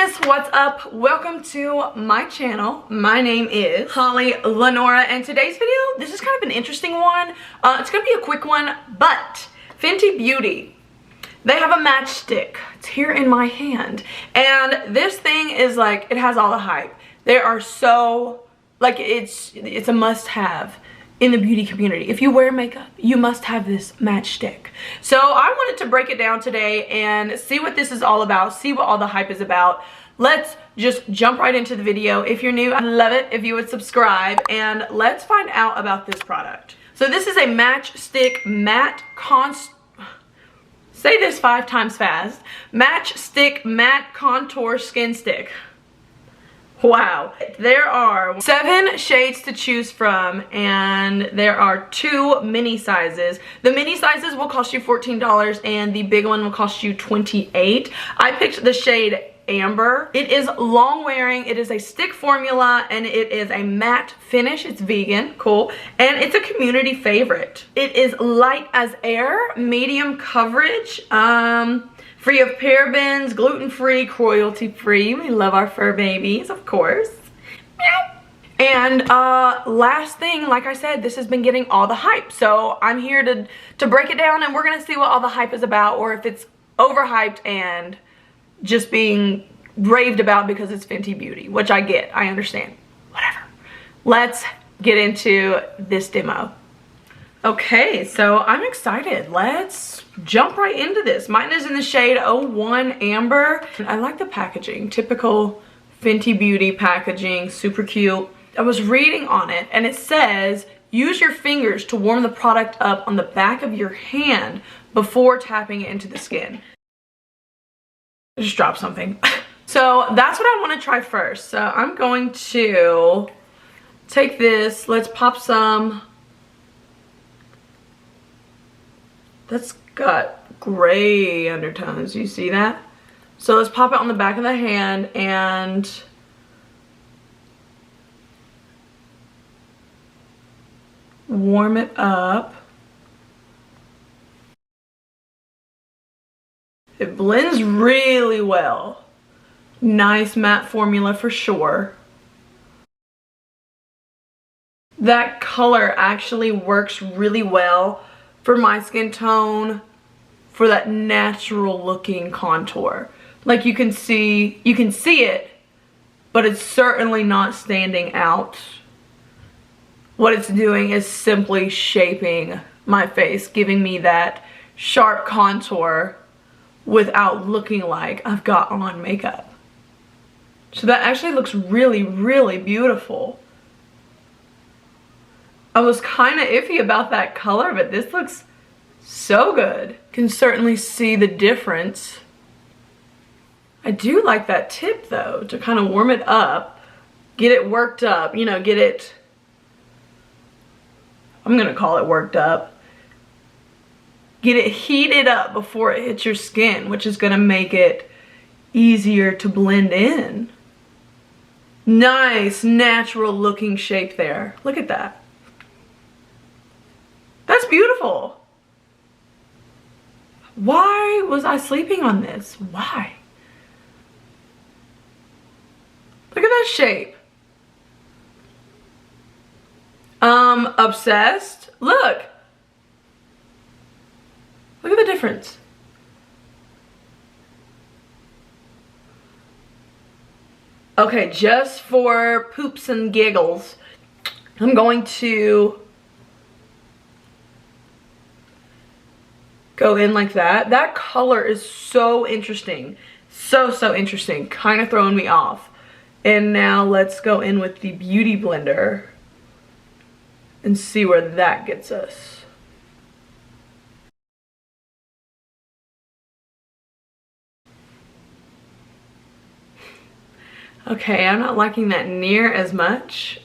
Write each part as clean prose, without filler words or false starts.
sis, what's up? Welcome to my channel. My name is HollyLynora, and today's video, this is kind of an interesting one. It's gonna be a quick one, but Fenty Beauty, they have a matchstick. It's here in my hand, and this thing is like, it has all the hype. They are so, like, it's a must-have in the beauty community. If you wear makeup, you must have this matchstick. So I wanted to break it down today and see what this is all about, see what all the hype is about. Let's just jump right into the video. If you're new, I'd love it if you would subscribe, and let's find out about this product. So this is a matchstick matte say this 5 times fast. Matchstick matte contour skin stick. Wow. There are 7 shades to choose from, and there are 2 mini sizes. The mini sizes will cost you $14 and the big one will cost you $28. I picked the shade Amber. It is long wearing, it is a stick formula, and it is a matte finish. It's vegan, cool, and it's a community favorite. It is light as air, medium coverage, free of parabens, gluten-free, cruelty-free. We love our fur babies, of course. Meow. And last thing, like I said, this has been getting all the hype. So I'm here to break it down, and we're gonna see what all the hype is about, or if it's overhyped and just being raved about because it's Fenty Beauty, which I get, I understand, whatever. Let's get into this demo. Okay, so I'm excited. Let's jump right into this. Mine is in the shade 01 Amber. I like the packaging, typical Fenty Beauty packaging, super cute. I was reading on it and it says, use your fingers to warm the product up on the back of your hand before tapping it into the skin. I just dropped something. So that's what I want to try first. So I'm going to take this, let's pop some. That's got gray undertones, you see that? So let's pop it on the back of the hand and warm it up. It blends really well. Nice matte formula for sure. That color actually works really well for my skin tone, for that natural looking contour. Like you can see it, but it's certainly not standing out. What it's doing is simply shaping my face, giving me that sharp contour without looking like I've got on makeup. So that actually looks really, really beautiful. I was kind of iffy about that color, but this looks so good. Can certainly see the difference. I do like that tip though, to kind of warm it up, get it worked up, you know, get it, I'm gonna call it worked up. Get it heated up before it hits your skin, which is gonna make it easier to blend in. Nice, natural looking shape there. Look at that. That's beautiful. Why was I sleeping on this? Why? Look at that shape. Obsessed. Look. Look at the difference. Okay, just for poops and giggles, I'm going to go in like that. That color is so interesting. So interesting. Kind of throwing me off. And now let's go in with the Beauty Blender and see where that gets us. Okay, I'm not liking that near as much.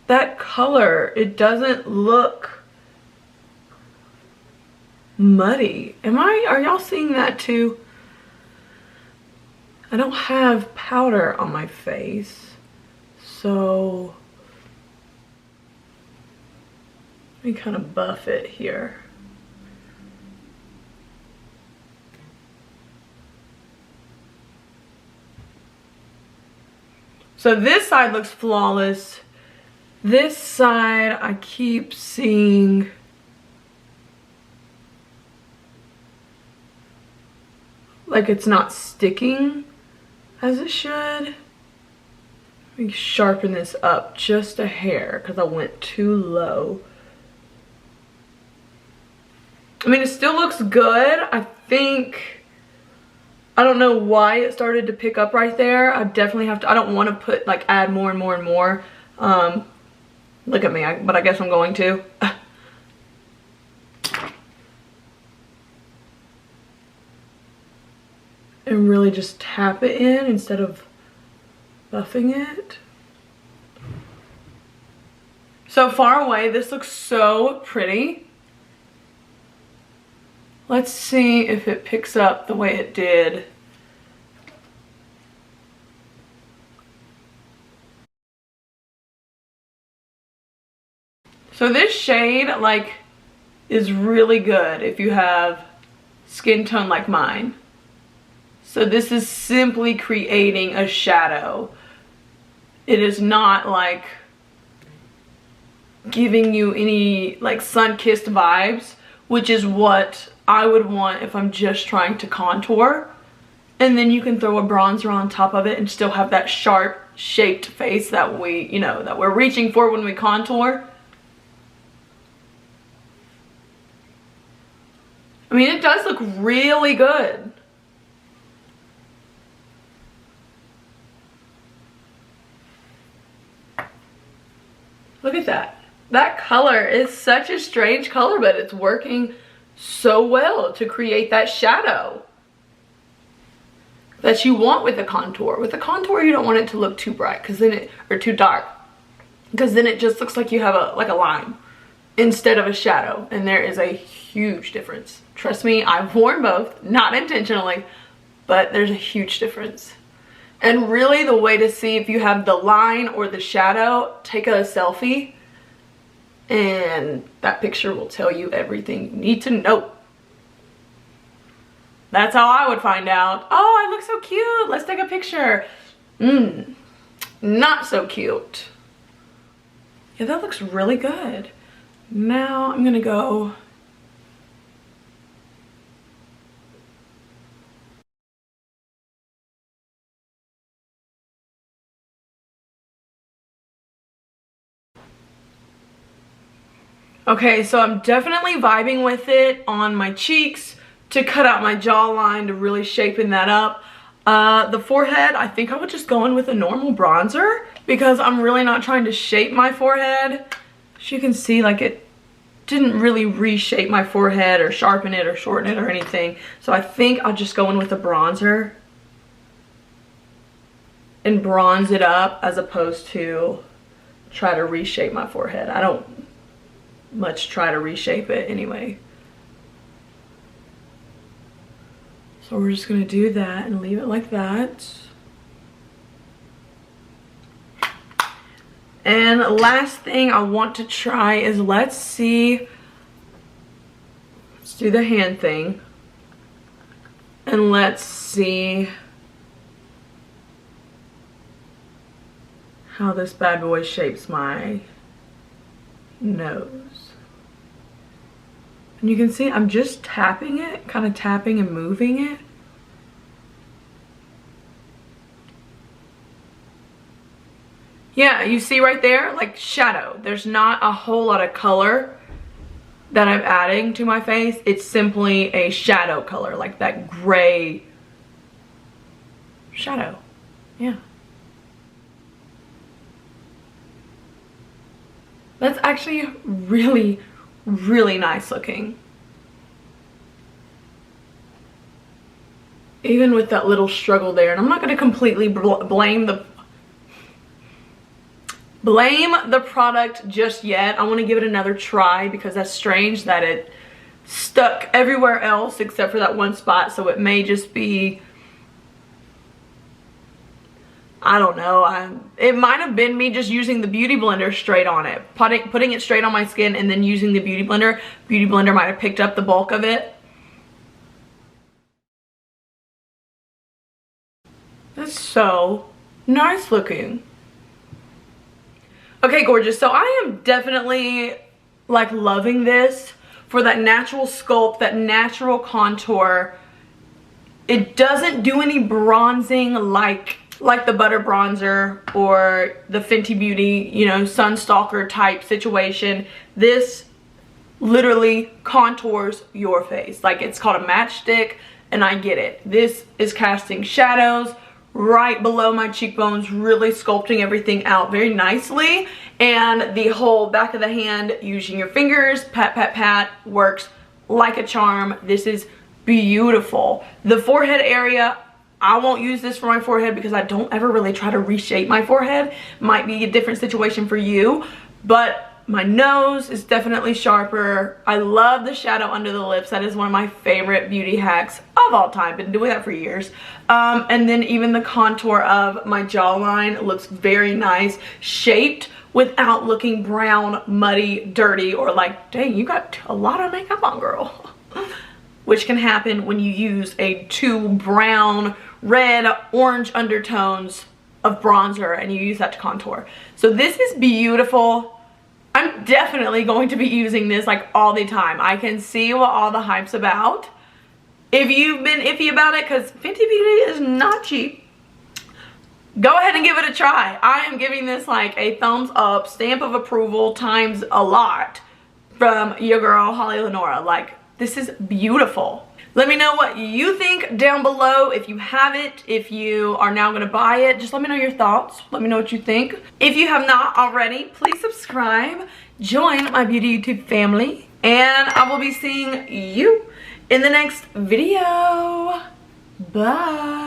That color, it doesn't look muddy. Are y'all seeing that too? I don't have powder on my face, so let me kind of buff it here. So this side looks flawless. This side, I keep seeing like it's not sticking as it should. Let me sharpen this up just a hair because I went too low. I mean, it still looks good. I think, I don't know why it started to pick up right there. I definitely have to, I don't want to put, like, add more and more and more. Look at me, but I guess I'm going to. And really just tap it in instead of buffing it. So far away, this looks so pretty. Let's see if it picks up the way it did. So this shade, like, is really good if you have skin tone like mine. So this is simply creating a shadow. It is not like giving you any like sun-kissed vibes, which is what I would want if I'm just trying to contour. And then you can throw a bronzer on top of it and still have that sharp shaped face that we, you know, that we're reaching for when we contour. I mean, it does look really good. Look at that. That color is such a strange color, but it's working so well to create that shadow that you want with the contour. With the contour, you don't want it to look too bright, because then it, or too dark, because then it just looks like you have a, like a line instead of a shadow, and there is a huge difference. Trust me, I've worn both, not intentionally, but there's a huge difference. And really, the way to see if you have the line or the shadow, take a selfie, and that picture will tell you everything you need to know. That's how I would find out. Oh, I look so cute. Let's take a picture. Not so cute. Yeah, that looks really good. Now I'm gonna go. Okay, so I'm definitely vibing with it on my cheeks to cut out my jawline, to really shapen that up. The forehead, I think I would just go in with a normal bronzer because I'm really not trying to shape my forehead. As you can see, like, it didn't really reshape my forehead or sharpen it or shorten it or anything. So I think I'll just go in with a bronzer and bronze it up as opposed to try to reshape my forehead. I don't much try to reshape it anyway. So we're just gonna do that and leave it like that. And last thing I want to try is, let's do the hand thing, and let's see how this bad boy shapes my nose. And you can see I'm just tapping it, kind of tapping and moving it. Yeah, you see right there, like, shadow. There's not a whole lot of color that I'm adding to my face. It's simply a shadow color, like that gray shadow. Yeah. That's actually really, really nice looking. Even with that little struggle there. And I'm not going to completely blame the product just yet. I want to give it another try because that's strange that it stuck everywhere else except for that one spot. So it may just be, I don't know. It might have been me just using the Beauty Blender straight on it. Putting it straight on my skin and then using the Beauty Blender. Beauty Blender might have picked up the bulk of it. That's so nice looking. Okay, gorgeous. So I am definitely like loving this for that natural sculpt, that natural contour. It doesn't do any bronzing like the butter bronzer or the Fenty Beauty, you know, Sunstalker type situation. This literally contours your face. Like, it's called a matchstick, and I get it. This is casting shadows right below my cheekbones, really sculpting everything out very nicely. And the whole back of the hand, using your fingers, pat, pat, pat, works like a charm. This is beautiful. The forehead area, I won't use this for my forehead because I don't ever really try to reshape my forehead. Might be a different situation for you, but my nose is definitely sharper. I love the shadow under the lips. That is one of my favorite beauty hacks of all time. Been doing that for years. And then even the contour of my jawline looks very nice, shaped without looking brown, muddy, dirty, or like, dang, you got a lot of makeup on, girl. Which can happen when you use a too brown, red, orange undertones of bronzer and you use that to contour. So this is beautiful. I'm definitely going to be using this like all the time. I can see what all the hype's about. If you've been iffy about it, because Fenty Beauty is not cheap, go ahead and give it a try. I am giving this like a thumbs up, stamp of approval times a lot from your girl HollyLynora. Like, this is beautiful. Let me know what you think down below. If you have it, if you are now gonna buy it, just let me know your thoughts. Let me know what you think. If you have not already, please subscribe, join my beauty YouTube family, and I will be seeing you in the next video. Bye.